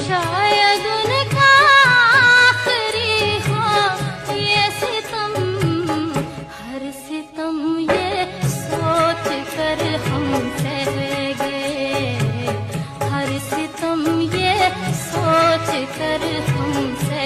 शायद उनका आखिरी हो ये सितम, हर सितम ये सोच कर हम सह गए, हर सितम ये सोच कर हम सह